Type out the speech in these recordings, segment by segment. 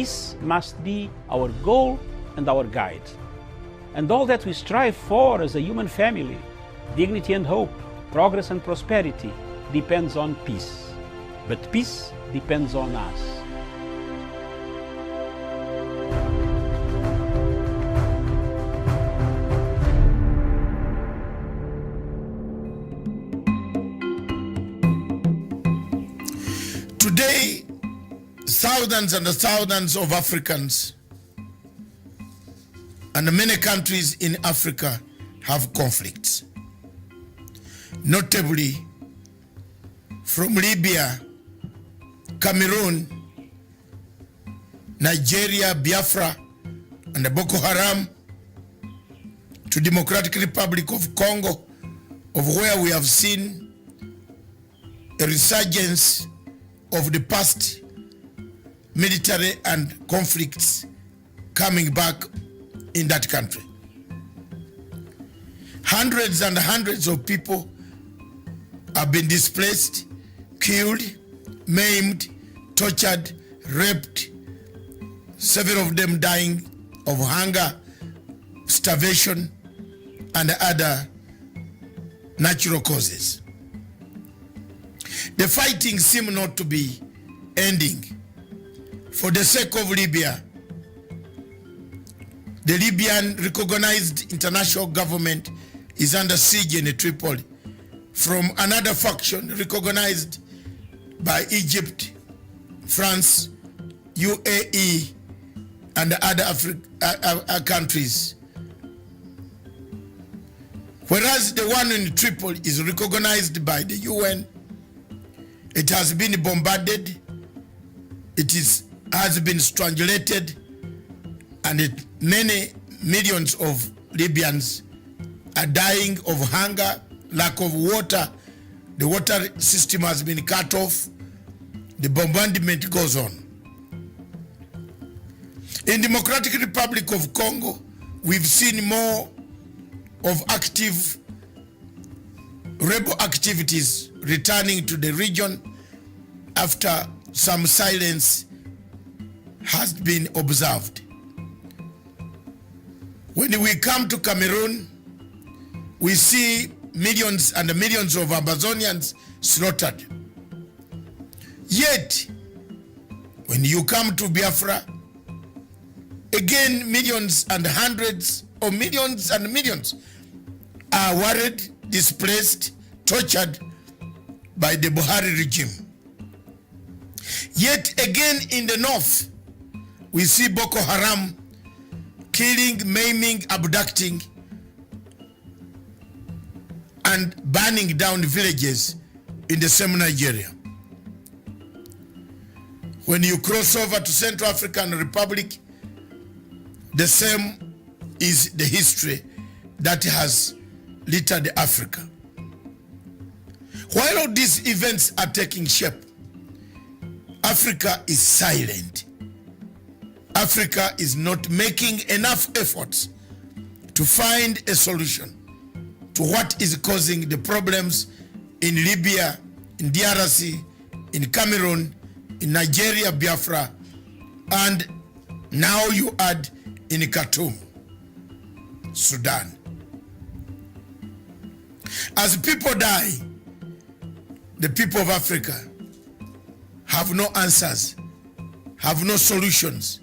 peace must be our goal and our guide. And all that we strive for as a human family, dignity and hope, progress and prosperity, depends on peace. But peace depends on us. Today, thousands and thousands of Africans and many countries in Africa have conflicts. Notably, from Libya, Cameroon, Nigeria, Biafra, and Boko Haram, to Democratic Republic of Congo, of where we have seen a resurgence of the past military and conflicts coming back in that country. Hundreds and hundreds of people have been displaced, killed, maimed, tortured, raped, several of them dying of hunger, starvation, and other natural causes. The fighting seems not to be ending. For the sake of Libya, the Libyan recognized international government is under siege in Tripoli from another faction recognized by Egypt, France, UAE, and other countries. Whereas the one in Tripoli is recognized by the UN, it has been bombarded, has been strangulated, and many millions of Libyans are dying of hunger, lack of water. The water system has been cut off. The bombardment goes on. In Democratic Republic of Congo, we've seen more of active rebel activities returning to the region after some silence has been observed. When we come to Cameroon, we see millions and millions of Amazonians slaughtered. Yet, when you come to Biafra, again millions and hundreds of millions and millions are worried, displaced, tortured by the Buhari regime. Yet again in the north, we see Boko Haram killing, maiming, abducting, and burning down villages in the same Nigeria. When you cross over to Central African Republic, the same is the history that has littered Africa. While all these events are taking shape, Africa is silent. Africa is not making enough efforts to find a solution to what is causing the problems in Libya, in DRC, in Cameroon, in Nigeria, Biafra, and now you add in Khartoum, Sudan. As people die, the people of Africa have no answers, have no solutions.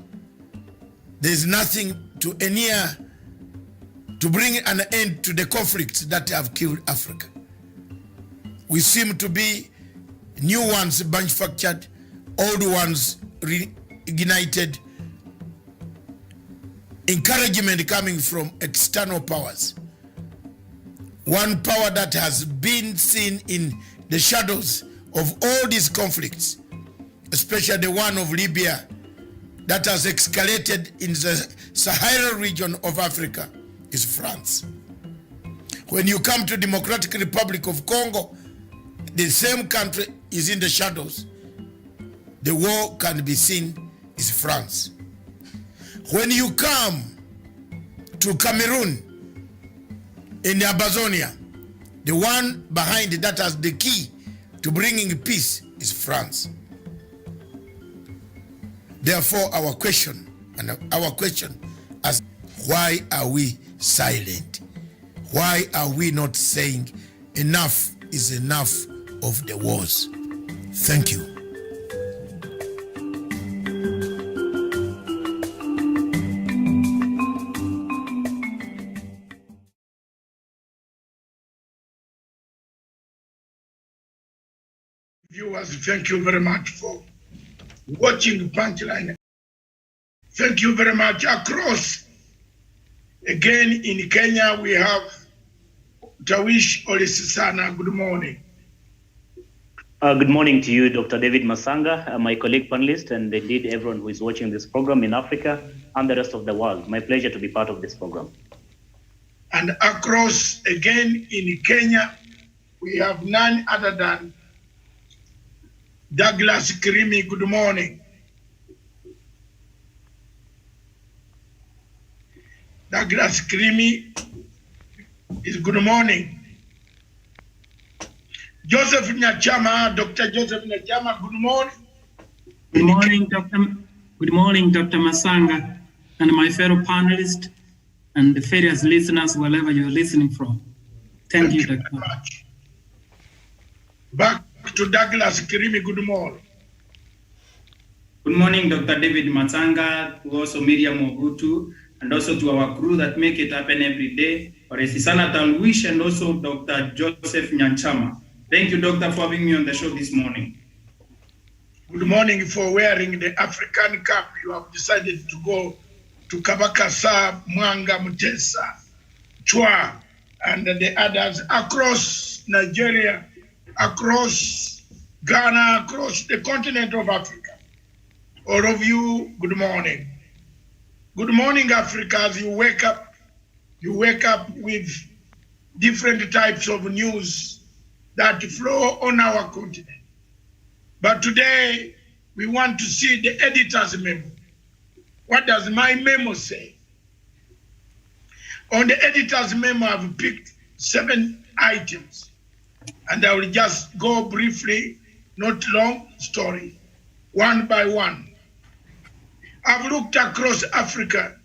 There is nothing to endear to bring an end to the conflicts that have killed Africa. We seem to be new ones manufactured, old ones reignited, encouragement coming from external powers. One power that has been seen in the shadows of all these conflicts, especially the one of Libya that has escalated in the Sahara region of Africa, is France. When you come to Democratic Republic of Congo, the same country is in the shadows. The war can be seen is France. When you come to Cameroon, in Amazonia, the one behind that has the key to bringing peace is France. Therefore, our question is, why are we silent? Why are we not saying enough is enough of the wars? Thank you. Viewers, thank you very much for watching Punchline. Thank you very much. Across, again in Kenya, we have Tawish Olisisana. Good morning. Good morning to you, Dr. David Masanga, my colleague panelist, and indeed everyone who is watching this program in Africa and the rest of the world. My pleasure to be part of this program. And across, again in Kenya, we have none other than Douglas Kirimi. Good morning. Douglas Kirimi is good morning. Joseph Nyachama, Dr. Joseph Nyachama, good morning. Good morning, Dr. Masanga, and my fellow panelists and the various listeners, wherever you're listening from. Thank you, Dr. Very much. Back to Douglas Kirimi, good morning. Good morning, Dr. David Masanga, to also Miriam Mobutu, and also to our crew that make it happen every day, Oresisana Talwish, and also Dr. Joseph Nyanchama. Thank you, Doctor, for having me on the show this morning. Good morning. For wearing the African cap, you have decided to go to Kabakasa, Mwanga, Mutesa, Chua, and the others across Nigeria, across Ghana, across the continent of Africa. All of you, good morning. Good morning, Africa. As you wake up with different types of news that flow on our continent. But today, we want to see the editor's memo. What does my memo say? On the editor's memo, I've picked 7 items, and I will just go briefly, not long story, one by one. I've looked across Africa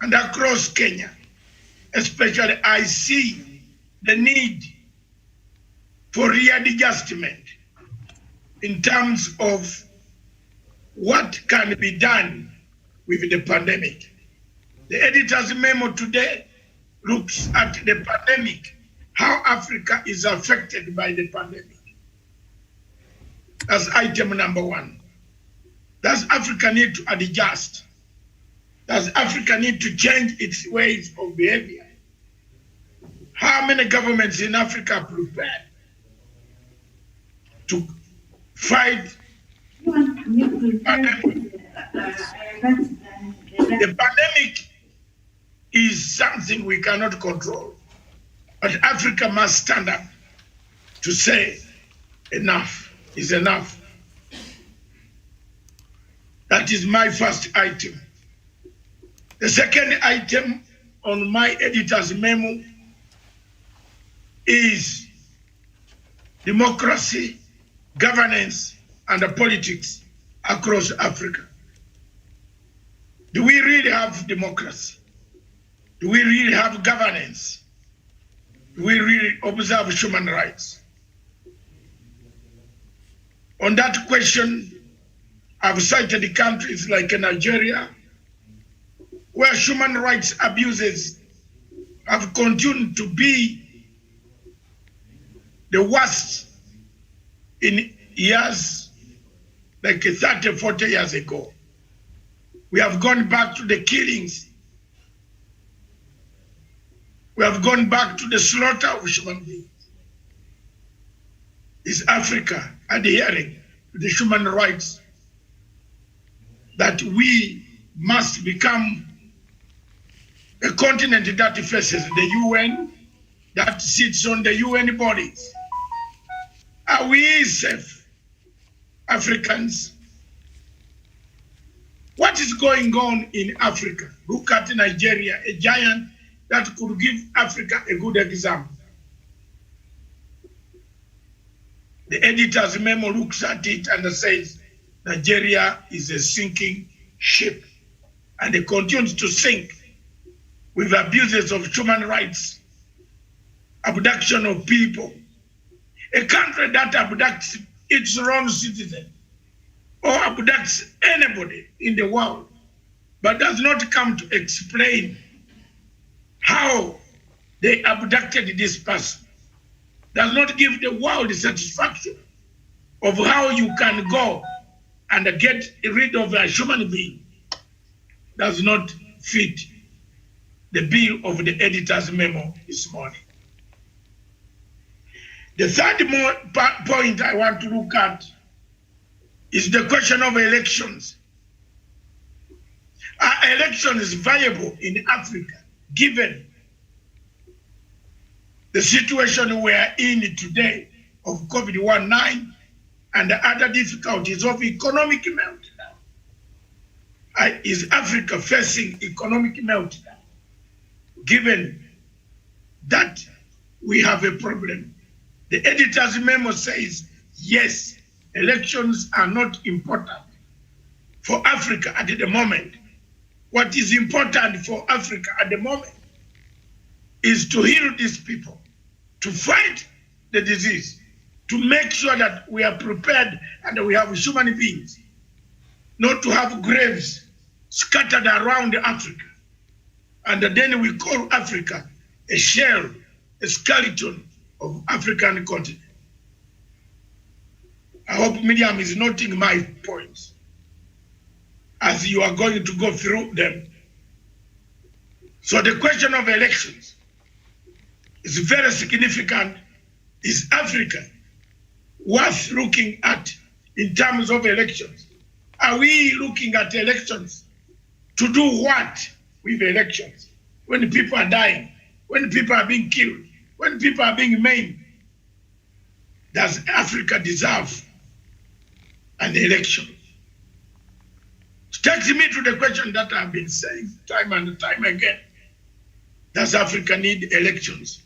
and across Kenya. Especially, I see the need for readjustment in terms of what can be done with the pandemic. The editor's memo today looks at the pandemic, how Africa is affected by the pandemic. That's item number 1. Does Africa need to adjust? Does Africa need to change its ways of behavior? How many governments in Africa are prepared to fight the pandemic? The pandemic is something we cannot control, but Africa must stand up to say enough is enough. That is my first item. The second item on my editor's memo is democracy, governance, and politics across Africa. Do we really have democracy? Do we really have governance? Do we really observe human rights? On that question, I've cited countries like Nigeria, where human rights abuses have continued to be the worst in years like 30, 40 years ago. We have gone back to the killings. We have gone back to the slaughter of human beings. Is Africa adhering to the human rights that we must become a continent that faces the UN, that sits on the UN bodies? Are we safe, Africans? What is going on in Africa? Look at Nigeria, a giant that could give Africa a good example. The editor's memo looks at it and says, Nigeria is a sinking ship, and it continues to sink with abuses of human rights, abduction of people. A country that abducts its own citizen or abducts anybody in the world, but does not come to explain how they abducted this person, does not give the world the satisfaction of how you can go and get rid of a human being, does not fit the bill of the editor's memo this morning. The third point I want to look at is the question of elections. Are elections viable in Africa, given the situation we are in today of COVID-19 and the other difficulties of economic meltdown? Is Africa facing economic meltdown, given that we have a problem? The editor's memo says, yes, elections are not important for Africa at the moment. What is important for Africa at the moment is to heal these people, to fight the disease, to make sure that we are prepared and we have human beings, not to have graves scattered around Africa. And then we call Africa a shell, a skeleton of African continent. I hope Miriam is noting my points as you are going to go through them. So the question of elections is very significant. Is Africa worth looking at in terms of elections? Are we looking at elections to do what with elections? When people are dying, when people are being killed, when people are being maimed, does Africa deserve an election? It takes me to the question that I've been saying time and time again. Does Africa need elections?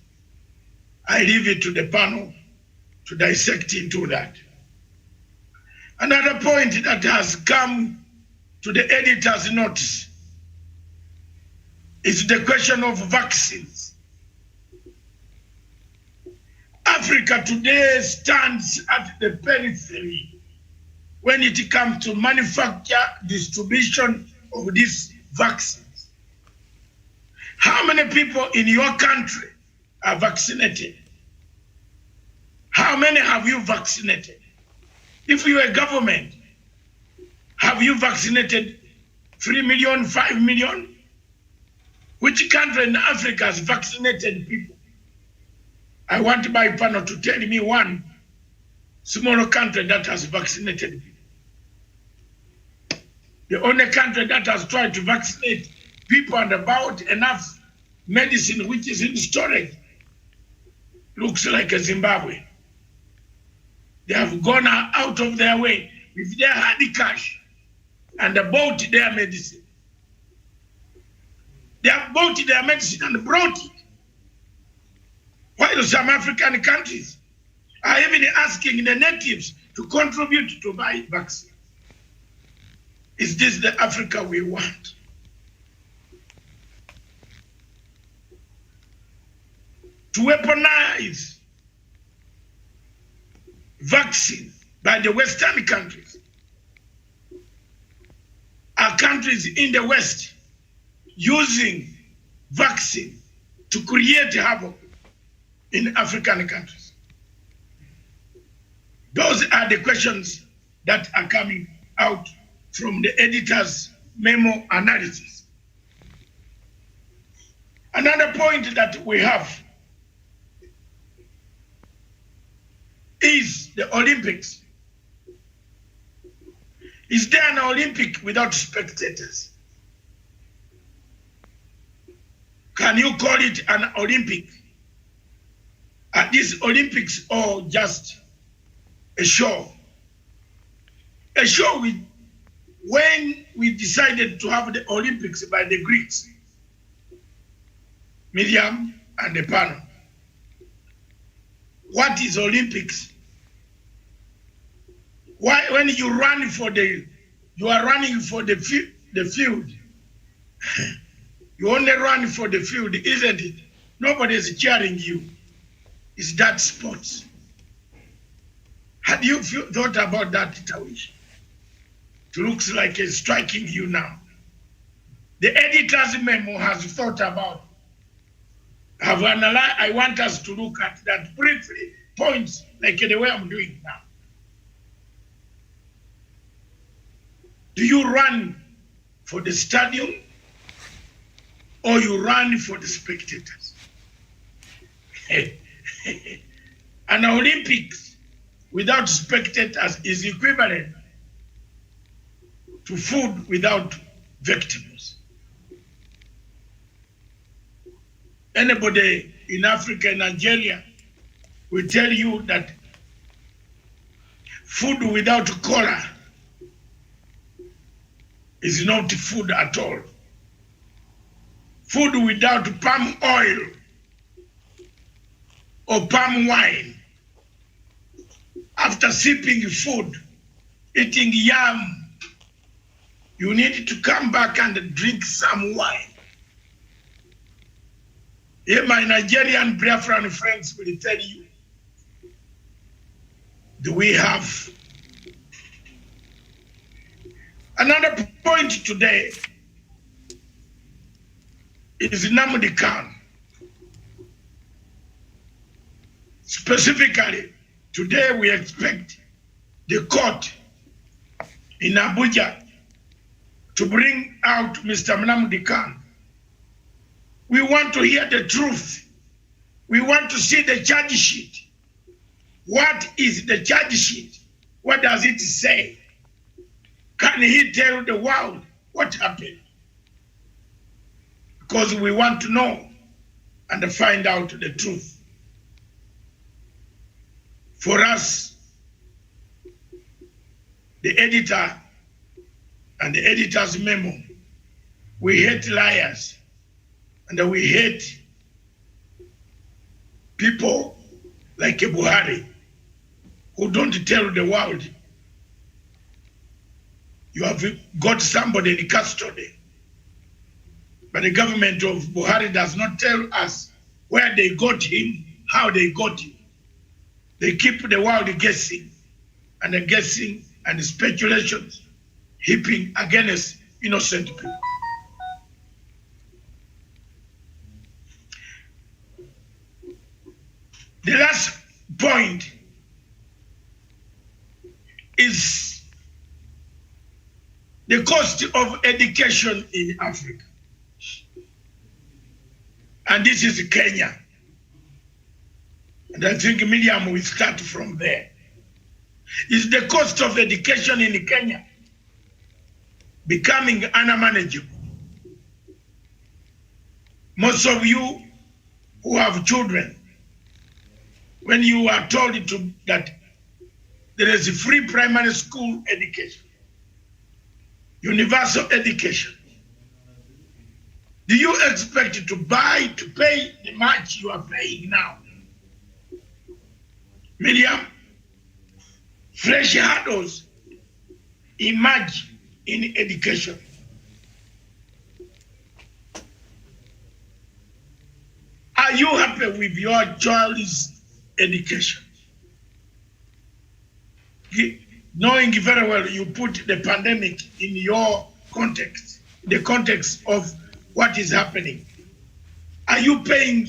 I leave it to the panel to dissect into that. Another point that has come to the editor's notice is the question of vaccines. Africa today stands at the periphery when it comes to manufacture, distribution of these vaccines. How many people in your country are vaccinated? How many have you vaccinated? If you are a government, have you vaccinated 3 million, 5 million? Which country in Africa has vaccinated people? I want my panel to tell me one smaller country that has vaccinated people. The only country that has tried to vaccinate people and about enough medicine which is in storage looks like a Zimbabwe. They have gone out of their way with their hard cash and bought their medicine. They have bought their medicine and brought it. While some African countries are even asking the natives to contribute to buy vaccines. Is this the Africa we want? To weaponize vaccine by the Western countries. Are countries in the West using vaccine to create havoc in African countries? Those are the questions that are coming out from the editor's memo analysis. Another point that we have is the Olympics. Is there an Olympic without spectators? Can you call it an Olympic? Are these Olympics or just a show? A show when we decided to have the Olympics by the Greeks, Miriam and the panel. What is Olympics? Why, when you run for you are running for the field. You only run for the field, isn't it? Nobody is cheering you. It's that sports. Had you thought about that, Tawish? It looks like it's striking you now. The editor's memo has thought about. Have analyzed. I want us to look at that briefly, points like the way I'm doing now. Do you run for the stadium or you run for the spectators? An Olympics without spectators is equivalent to food without vegetables. Anybody in Africa and Nigeria will tell you that food without cola is not food at all. Food without palm oil or palm wine, after sipping food, eating yam, you need to come back and drink some wine. Here my Nigerian Biafran friends will tell you, do we have? Another point today is Nnamdi Kanu. Specifically, today we expect the court in Abuja to bring out Mr. Nnamdi Kanu. We want to hear the truth. We want to see the charge sheet. What is the charge sheet? What does it say? Can he tell the world what happened? Because we want to know and find out the truth. For us, the editor and the editor's memo, we hate liars and we hate people like Buhari who don't tell the world you have got somebody in custody. But the government of Buhari does not tell us where they got him, how they got him. They keep the world guessing and speculations heaping against innocent people. The last point is the cost of education in Africa. And this is Kenya. And I think Miriam will start from there. Is the cost of education in Kenya becoming unmanageable? Most of you who have children, when you are told that there is a free primary school education, universal education, do you expect to pay the much you are paying now? Miriam, fresh hurdles emerge in education. Are you happy with your child's education? Knowing very well you put the pandemic in your context, the context of what is happening. Are you paying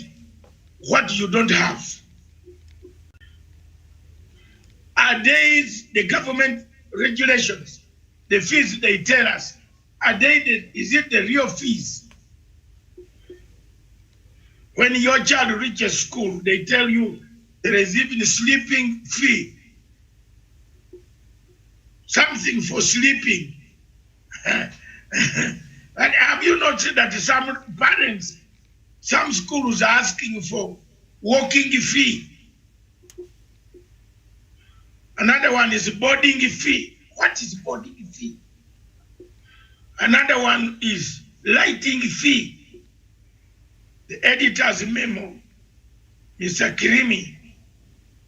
what you don't have? Are these the government regulations, the fees they tell us, is it the real fees? When your child reaches school, they tell you there is even a sleeping fee. Something for sleeping. And have you noticed that some parents, some schools are asking for walking fee? Another one is boarding fee. What is boarding fee? Another one is lighting fee. The editor's memo, Mr. Kirimi,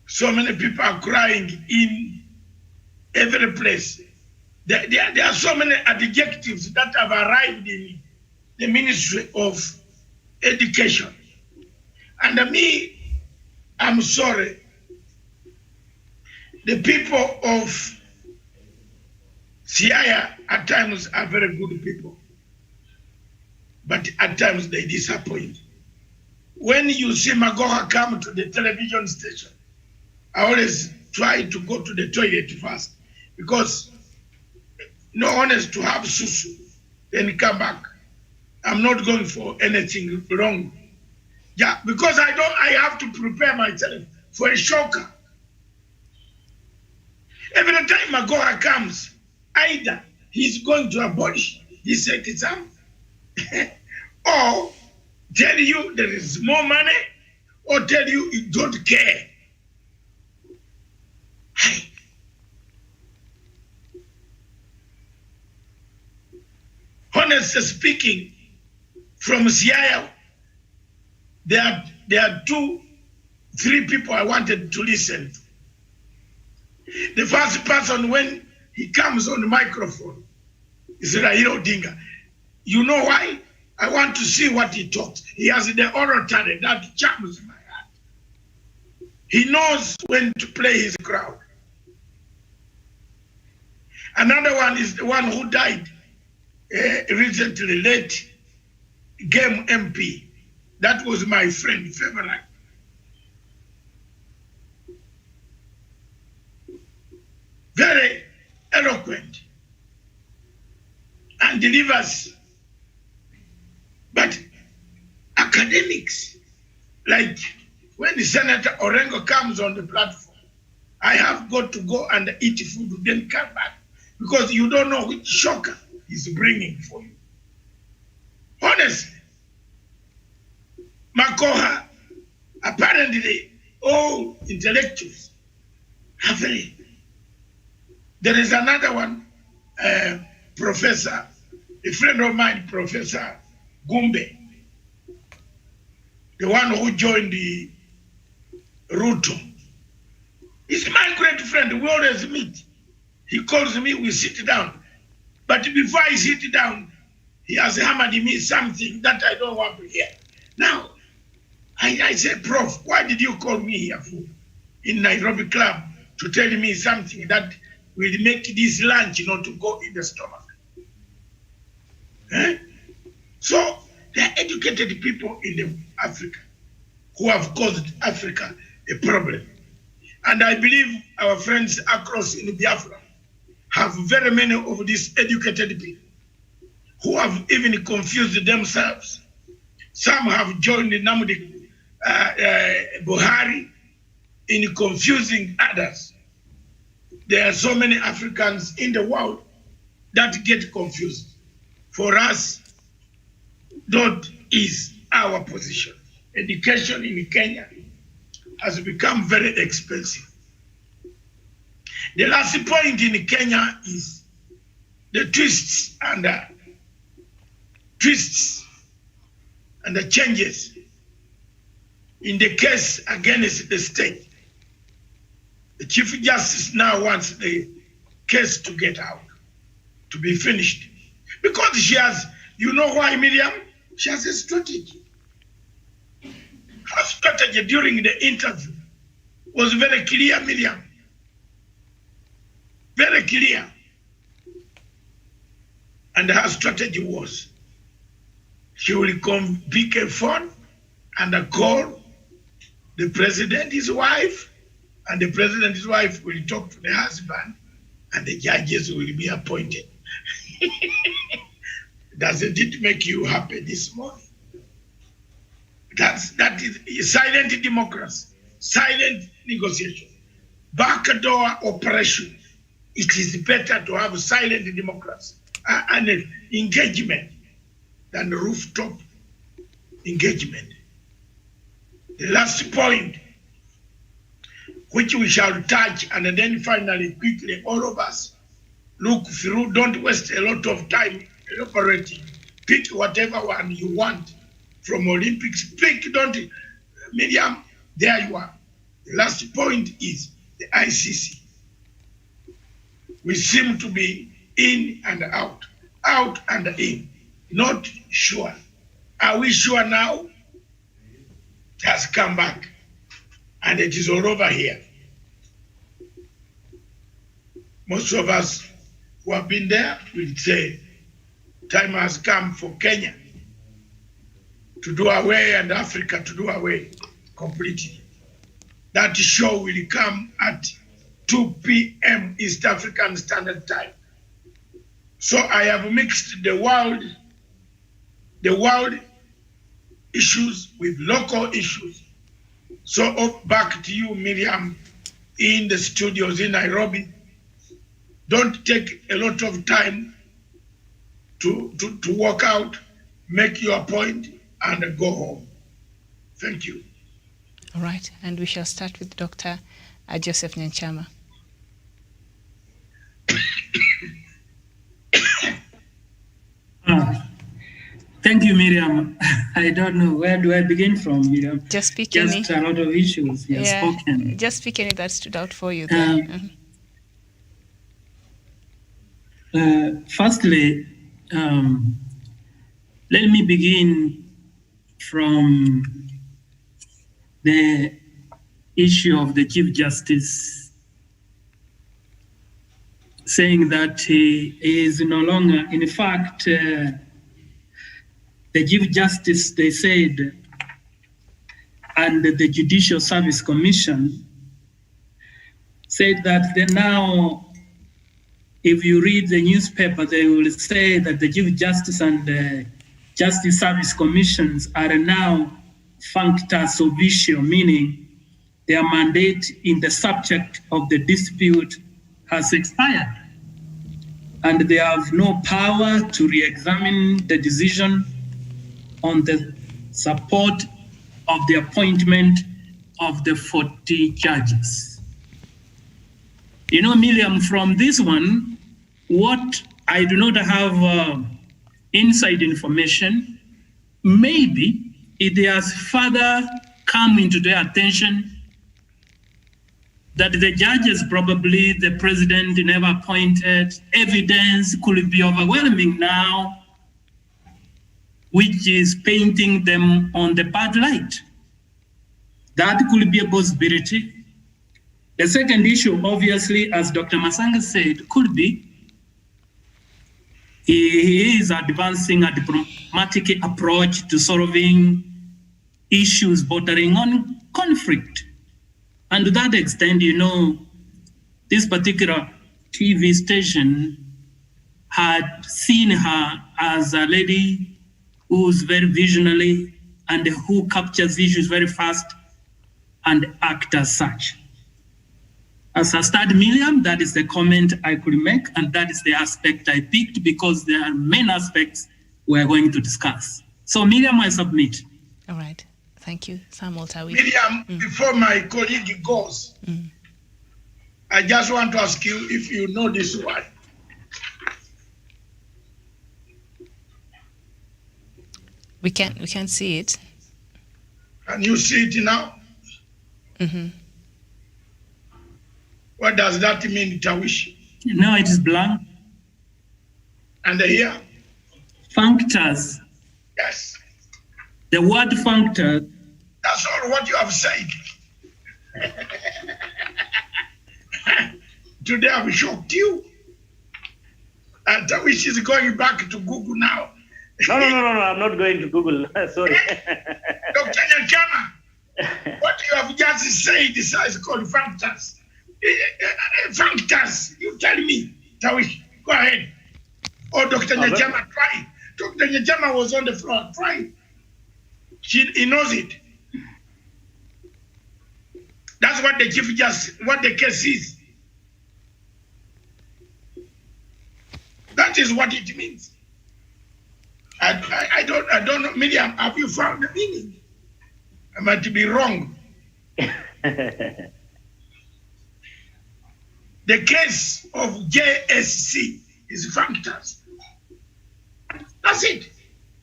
so many people are crying in every place. There are so many adjectives that have arrived in the Ministry of Education. And me, I'm sorry. The people of Siaya at times are very good people, but at times they disappoint. When you see Magoha come to the television station, I always try to go to the toilet first, because no honest to have susu, then come back. I'm not going for anything wrong. Yeah, because I have to prepare myself for a shocker. Every time Magoha comes, either he's going to abolish this exam or tell you there is more money, or tell you he don't care. Honestly speaking, from Siaya, there are 2, 3 people I wanted to listen to. The first person, when he comes on the microphone, is Raila Odinga. You know why? I want to see what he talks. He has the oratory that charms my heart. He knows when to play his crowd. Another one is the one who died recently, late Game MP. That was my friend, favorite. Very eloquent and delivers. But academics, like when the Senator Orengo comes on the platform, I have got to go and eat food, then come back, because you don't know which shocker he's bringing for you. Honestly, Magoha, apparently all intellectuals are very. There is another one, Professor, a friend of mine, Professor Gumbe, the one who joined the Ruto. He's my great friend. We always meet. He calls me, we sit down. But before I sit down, he has hammered me something that I don't want to hear. Now, I said, Prof, why did you call me here for in Nairobi Club to tell me something that will make this lunch not to go in the stomach? So there are educated people in Africa who have caused Africa a problem. And I believe our friends across in Biafra have very many of these educated people who have even confused themselves. Some have joined Namdi Buhari in confusing others. There are so many Africans in the world that get confused. For us, that is our position. Education in Kenya has become very expensive. The last point in Kenya is the twists and the changes in the case against the state. The Chief Justice now wants the case to get out, to be finished. Because she has, you know why, Miriam? She has a strategy. Her strategy during the interview was very clear, Miriam. Very clear. And her strategy was, she will pick a phone and call the president, his wife, and the president, his wife, will talk to the husband, and the judges will be appointed. Doesn't it make you happy this morning? That is silent democracy, silent negotiation, backdoor operation. It is better to have silent democracy and engagement than rooftop engagement. The last point, which we shall touch, and then finally, quickly, all of us look through, don't waste a lot of time elaborating. Pick whatever one you want from Olympics. Pick, don't, Miriam, there you are. The last point is the ICC. We seem to be in and out and in, not sure. Are we sure now? It has come back, and it is all over here. Most of us who have been there will say, time has come for Kenya to do away and Africa to do away completely. That show will come at 2 p.m. East African Standard Time. So I have mixed the world issues with local issues. So back to you, Miriam, in the studios in Nairobi. Don't take a lot of time to walk out, make your point, and go home. Thank you. All right, and we shall start with Dr. Joseph Nyanchama. Thank you, Miriam. I don't know, where do I begin from, Miriam? Just speak Just any. a lot of issues you have spoken. Just speak any that stood out for you there. Firstly, let me begin from the issue of the Chief Justice saying that he is no longer, in fact, the Chief Justice, they said, and the Judicial Service Commission said that they now, if you read the newspaper, they will say that the Chief Justice and the Justice Service Commissions are now functas officio, meaning their mandate in the subject of the dispute has expired, and they have no power to re-examine the decision on the support of the appointment of the 40 judges. You know, Miriam, from this one, what I do not have inside information, maybe it has further come into their attention that the judges, probably the president never appointed, evidence could be overwhelming now, which is painting them on the bad light. That could be a possibility. The second issue, obviously, as Dr. Masanga said, could be he is advancing a diplomatic approach to solving issues bordering on conflict. And to that extent, you know, this particular TV station had seen her as a lady who's very visionary and who captures issues very fast and act as such. As a start, Miriam, that is the comment I could make, and that is the aspect I picked because there are many aspects we're going to discuss. So Miriam, I submit. All right. Thank you. Samuel Tawi. Miriam, before my colleague goes, I just want to ask you if you know this word. We can't see it. Can you see it now? Mm-hmm. What does that mean, Tawish? No, it is blank. And here? Functors. Yes. The word functor. That's all what you have said. Today I've shocked you. And Tawish is going back to Google now. No, I'm not going to Google. Sorry. Dr. Nyanchama, what you have just said is called functors. Functors, you tell me. Tawish, go ahead. Or Dr. Nyanchama, try. Dr. Nyanchama was on the floor. Try. He knows it. That's what the chief what the case is. That is what it means. I don't know, Miriam, have you found the meaning? I might be wrong. The case of JSC is functors. That's it.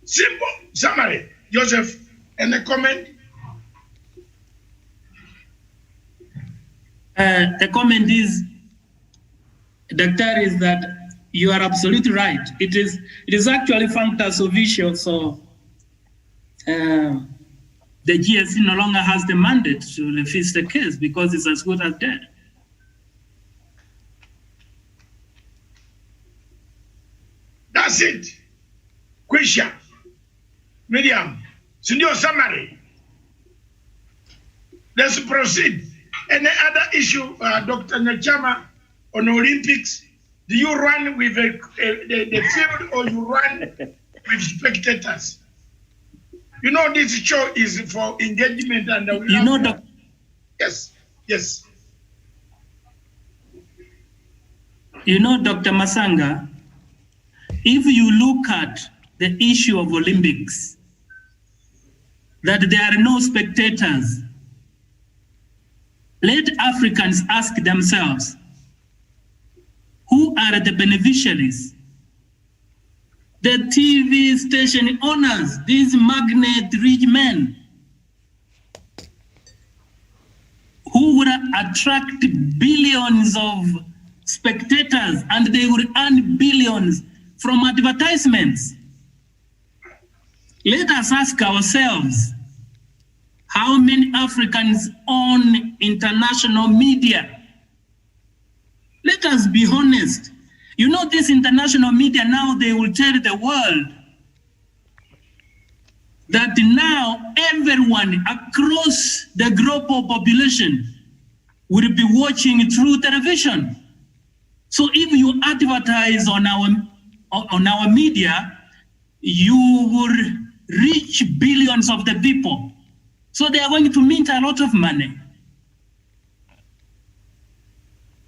Simple summary. Joseph, any comment? The comment is Doctor, is that you are absolutely right. It is actually factors of issue. So the GSC no longer has the mandate to refuse the case because it's as good as dead. That's it. Question. Miriam, senior summary. Let's proceed. Any other issue, Dr. Nyachama, on Olympics? Do you run with the field or you run with spectators? You know, this show is for engagement and you know, Dr. Yes, yes. You know, Dr. Masanga, if you look at the issue of Olympics, that there are no spectators, let Africans ask themselves, who are the beneficiaries? The TV station owners, these magnet-rich men, who would attract billions of spectators and they would earn billions from advertisements. Let us ask ourselves, how many Africans own international media? Let us be honest. You know, this international media now, they will tell the world that now everyone across the global population will be watching through television. So if you advertise on our media, you will reach billions of the people. So they are going to mint a lot of money.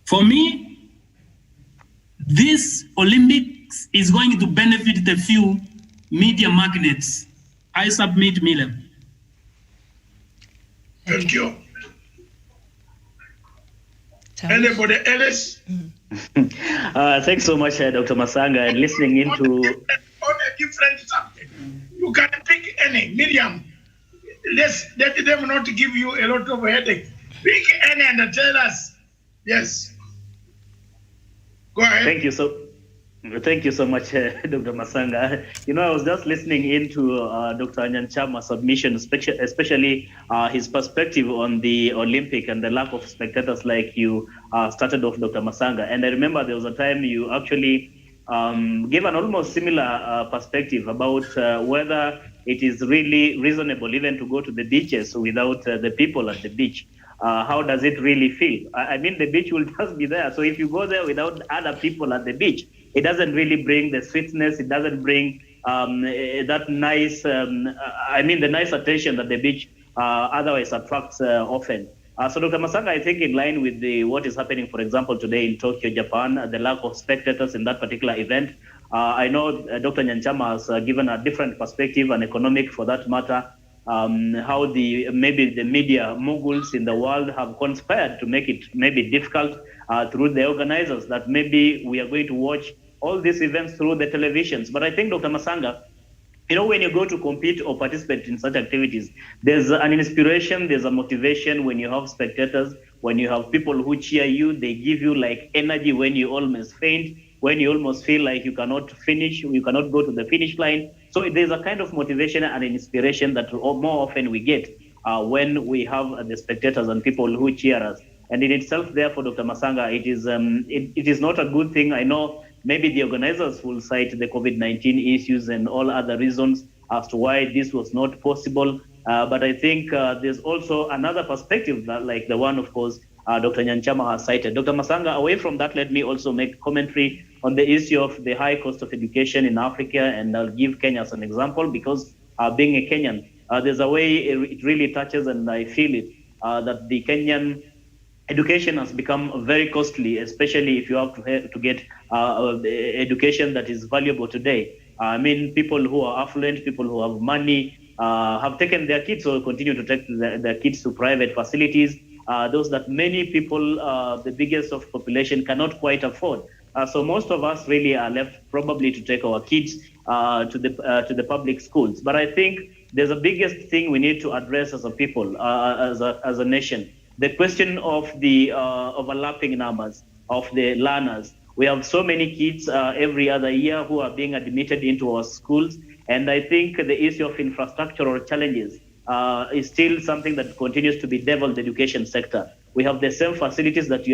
For me, this Olympics is going to benefit the few media magnates. I submit, Miller. Thank you. Anybody else? Thanks so much, Dr. Masanga, and listening into... On a different subject. You can pick any. Miriam, let them not give you a lot of headache. Pick any and tell us. Yes. Go ahead. Thank you so much, Dr. Masanga. You know, I was just listening into Dr. Nyanchama's submission, especially his perspective on the Olympic and the lack of spectators, like you started off, Dr. Masanga. And I remember there was a time you actually gave an almost similar perspective about whether it is really reasonable even to go to the beaches without the people at the beach. How does it really feel? I mean, the beach will just be there. So if you go there without other people at the beach, it doesn't really bring the sweetness. It doesn't bring that nice, the nice attention that the beach otherwise attracts often. So Dr. Masanga, I think in line with what is happening, for example, today in Tokyo, Japan, the lack of spectators in that particular event, I know Dr. Nyanchama has given a different perspective, an economic for that matter, how maybe the media moguls in the world have conspired to make it maybe difficult through the organizers, that maybe we are going to watch all these events through the televisions. But I think, Dr. Masanga, you know, when you go to compete or participate in such activities, there's an inspiration, there's a motivation when you have spectators, when you have people who cheer you, they give you like energy when you almost faint, when you almost feel like you cannot finish, you cannot go to the finish line. So there's a kind of motivation and inspiration that more often we get when we have the spectators and people who cheer us. And in itself, therefore, Dr. Masanga, it is not a good thing. I know maybe the organizers will cite the COVID-19 issues and all other reasons as to why this was not possible. But I think there's also another perspective, that, like the one, of course, Dr. Nyanchama has cited. Dr. Masanga, away from that, let me also make commentary on the issue of the high cost of education in Africa, and I'll give Kenya as an example, because being a Kenyan, there's a way it really touches, and I feel it, that the Kenyan education has become very costly, especially if you have to get education that is valuable today. I mean, people who are affluent, people who have money, have taken their kids or continue to take their kids to private facilities. Those that many people, the biggest of population, cannot quite afford. So most of us really are left probably to take our kids to the public schools. But I think there's a biggest thing we need to address as a people, as a nation. The question of the overlapping numbers of the learners, We have so many kids every other year who are being admitted into our schools. And I think the issue of infrastructural challenges is still something that continues to bedevil the education sector. We have the same facilities that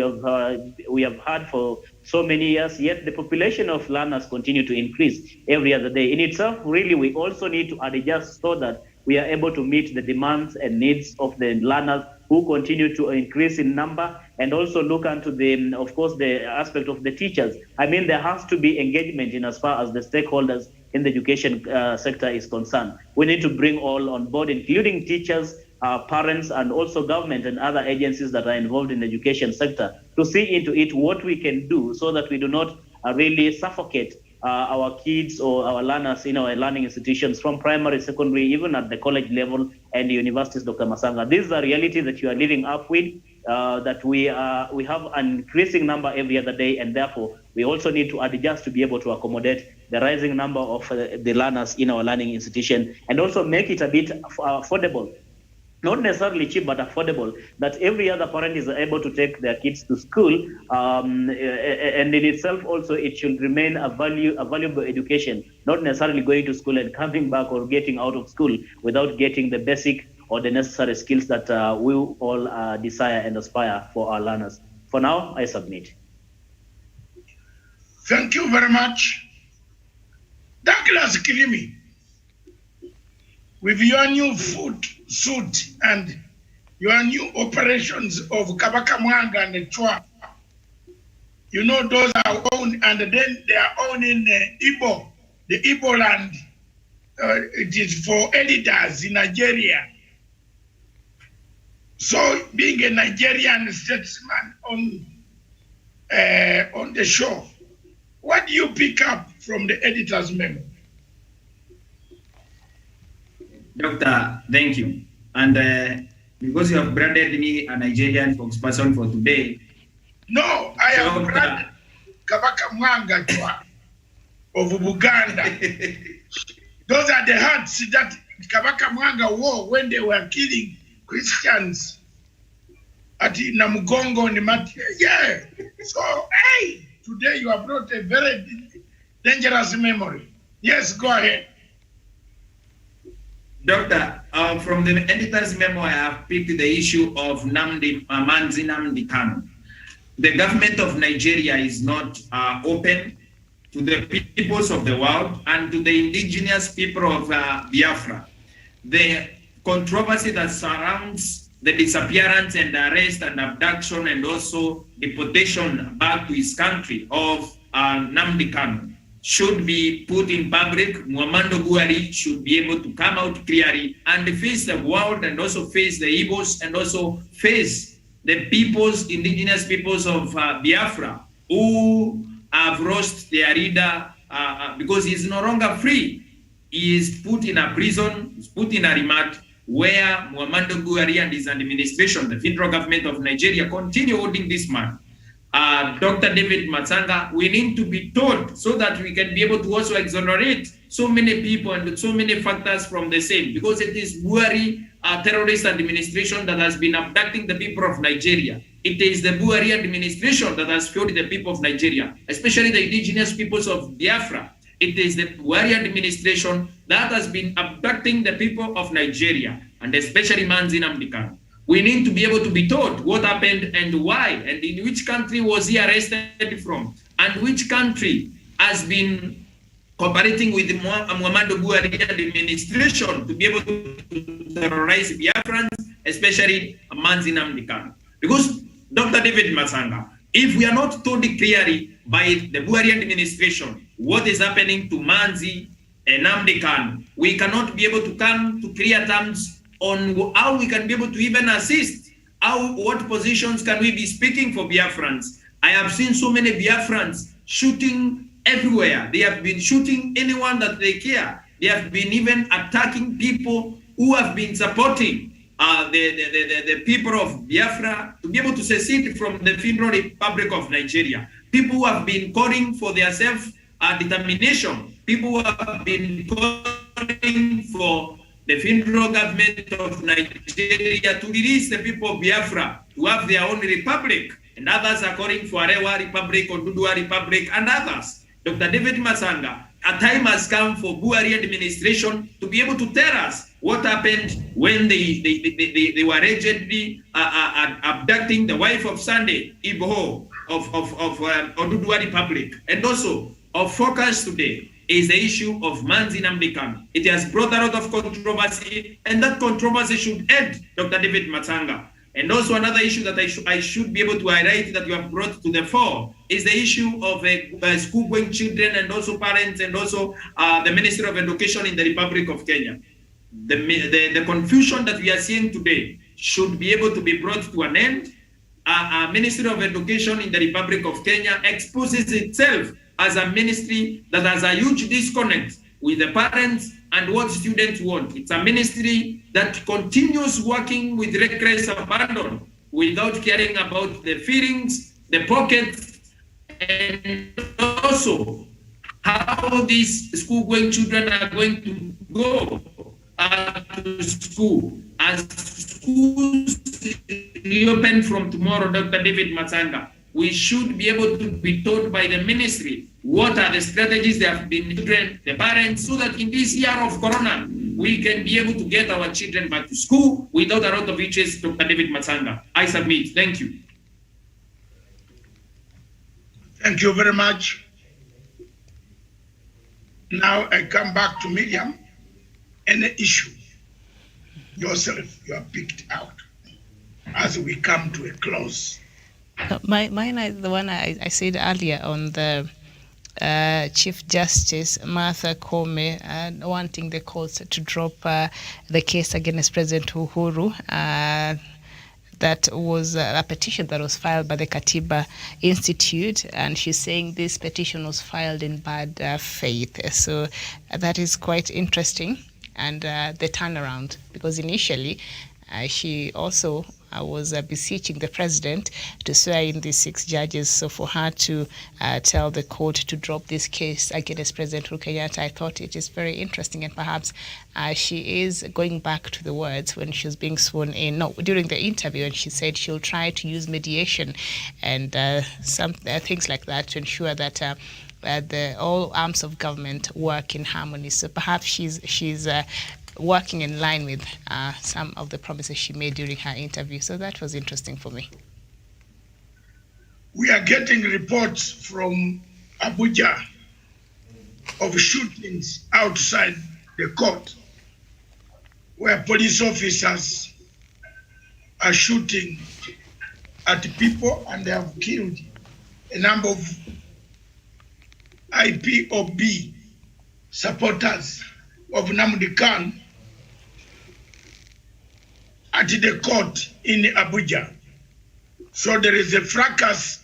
we have had for so many years, yet the population of learners continue to increase every other day. In itself, really, we also need to adjust so that we are able to meet the demands and needs of the learners who continue to increase in number, and also look into the, of course, the aspect of the teachers. I mean, there has to be engagement in as far as the stakeholders in the education sector is concerned. We need to bring all on board, including teachers, parents, and also government and other agencies that are involved in the education sector, to see into it what we can do so that we do not really suffocate our kids or our learners in our learning institutions from primary, secondary, even at the college level and the universities, Dr. Masanga. This is a reality that you are living up with, that we have an increasing number every other day, and therefore we also need to adjust to be able to accommodate the rising number of the learners in our learning institution, and also make it a bit affordable. Not necessarily cheap, but affordable, that every other parent is able to take their kids to school. And in itself also, it should remain a valuable education, not necessarily going to school and coming back or getting out of school without getting the basic or the necessary skills that we all desire and aspire for our learners. For now, I submit. Thank you very much. Douglas Kilimi, with your new food suit and your new operations of Kabaka Mwanga and Chua, you know those are owned, and then they are owned in Igbo, the Igbo land. It is for editors in Nigeria. So being a Nigerian statesman on the show, what do you pick up from the editor's memo? Doctor, thank you. And because you have branded me a Nigerian spokesperson for today. No, I am branded Kabaka Mwanga Chwa of Buganda. Those are the hats that Kabaka Mwanga wore when they were killing Christians at Namugongo Nimati. Yeah. So, hey, today you have brought a very dangerous memory. Yes, go ahead. Doctor, from the editor's memo, I have picked the issue of Manzi Nnamdi Kanu. The government of Nigeria is not open to the peoples of the world and to the indigenous people of Biafra. The controversy that surrounds the disappearance and arrest and abduction and also deportation back to his country of Nnamdi Kanu should be put in public. Muhammadu Buhari should be able to come out clearly and face the world, and also face the Igbos, and also face the peoples, indigenous peoples of Biafra, who have lost their leader because he is no longer free. He is put in a prison, he is put in a remand, where Muhammadu Buhari and his administration, the federal government of Nigeria, continue holding this man. Dr. David Matsanga, we need to be taught so that we can be able to also exonerate so many people and so many factors from the same, because it is Buhari terrorist administration that has been abducting the people of Nigeria. It is the Buhari administration that has failed the people of Nigeria, especially the indigenous peoples of Biafra. It is the Buhari administration that has been abducting the people of Nigeria, and especially Manzi Nnamdi Kanu. We need to be able to be taught what happened and why, and in which country was he arrested from, and which country has been cooperating with the Muhammadu Buhari administration to be able to terrorize Biafrans, especially Manzi Nnamdi Kanu. Because, Dr. David Matsanga, if we are not told clearly by the Buhari administration what is happening to Manzi and Nnamdi Kanu, we cannot be able to come to clear terms on how we can be able to even assist, what positions can we be speaking for Biafrans. I have seen so many Biafrans shooting everywhere. They have been shooting anyone that they care. They have been even attacking people who have been supporting the people of Biafra to be able to secede from the Federal Republic of Nigeria. People who have been calling for their self-determination. People who have been calling for the federal government of Nigeria to release the people of Biafra to have their own republic. and others are calling for Arewa Republic or Dudua Republic and others. Dr. David Masanga, a time has come for Buhari administration to be able to tell us what happened when they were allegedly abducting the wife of Sunday Igboho of Oduduwa Republic, and also our focus today is the issue of Manzi Nnamdi Kanu. It has brought a lot of controversy, and that controversy should end, Dr. David Masanga. And also another issue that I should be able to highlight that you have brought to the fore is the issue of school-going children and also parents and also the Ministry of Education in the Republic of Kenya. The confusion that we are seeing today should be able to be brought to an end. Ministry of Education in the Republic of Kenya exposes itself as a ministry that has a huge disconnect with the parents and what students want. It's a ministry that continues working with reckless abandon without caring about the feelings, the pockets, and also how these school-going children are going to go to school. As schools reopen from tomorrow, Dr. David Masanga, we should be able to be told by the ministry what are the strategies they have been trained the parents, so that in this year of Corona, we can be able to get our children back to school without a lot of issues. Dr. David Masanga, I submit. Thank you. Thank you very much. Now I come back to Miriam. Any issue yourself you are picked out as we come to a close. Mine is the one I said earlier on the Chief Justice Martha Koome wanting the courts to drop the case against President Uhuru. That was a petition that was filed by the Katiba Institute, and she's saying this petition was filed in bad faith. So that is quite interesting, and the turnaround, because initially she also was beseeching the president to swear in these 6 judges. So for her to tell the court to drop this case against President Uhuru Kenyatta, I thought it is very interesting, and perhaps she is going back to the words when she was being sworn in, during the interview, and she said she'll try to use mediation and some things like that to ensure that all arms of government work in harmony. So perhaps she's working in line with some of the promises she made during her interview. So that was interesting for me. We are getting reports from Abuja of shootings outside the court, where police officers are shooting at people, and they have killed a number of IPOB supporters of Nnamdi Kanu at the court in Abuja. So there is a fracas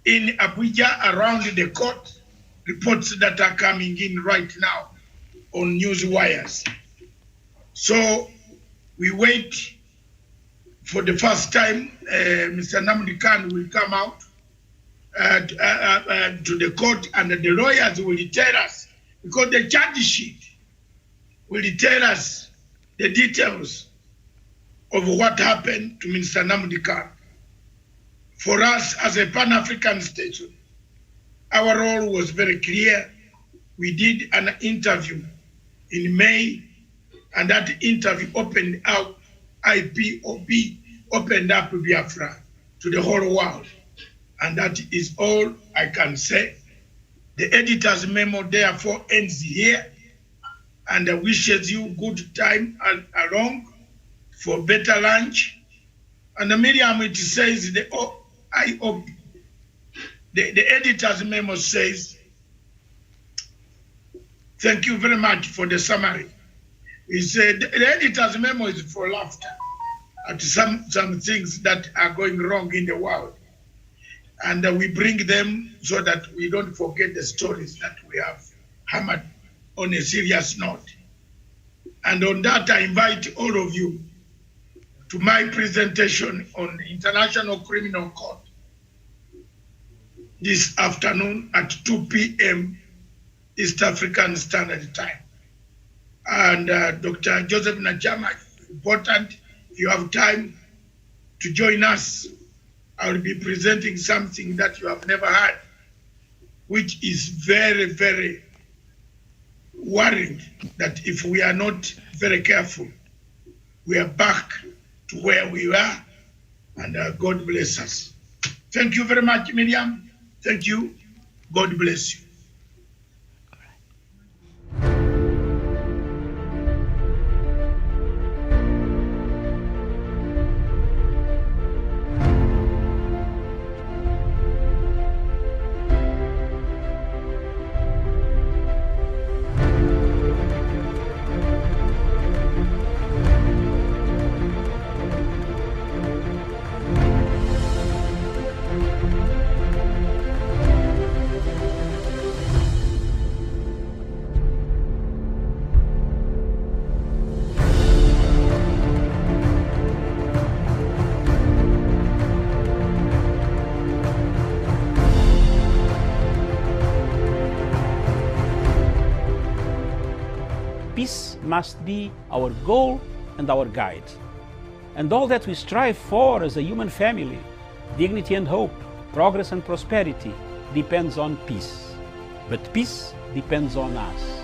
in Abuja around the court, reports that are coming in right now on news wires. So we wait for the first time Mr. Nnamdi Kanu will come out to the court, and the lawyers will tell us, because the charge sheet will tell us the details of what happened to Mr. Nnamdi Kanu. For us as a Pan-African station, our role was very clear. We did an interview in May, and that interview opened up IPOB, opened up Biafra to the whole world. And that is all I can say. The editor's memo therefore ends here, and wishes you good time along for better lunch. And Miriam, it says the editor's memo says, thank you very much for the summary. He said the editor's memo is for laughter at some things that are going wrong in the world. And we bring them so that we don't forget the stories that we have hammered on a serious note. And on that, I invite all of you to my presentation on the International Criminal Court this afternoon at 2 p.m. East African Standard Time. And Dr. Joseph Nyanchama, important, if you have time to join us I will be presenting something that you have never heard, which is very, very worried that if we are not very careful, we are back to where we were, and God bless us. Thank you very much, Miriam. Thank you. God bless you. Peace must be our goal and our guide. And all that we strive for as a human family, dignity and hope, progress and prosperity, depends on peace. But peace depends on us.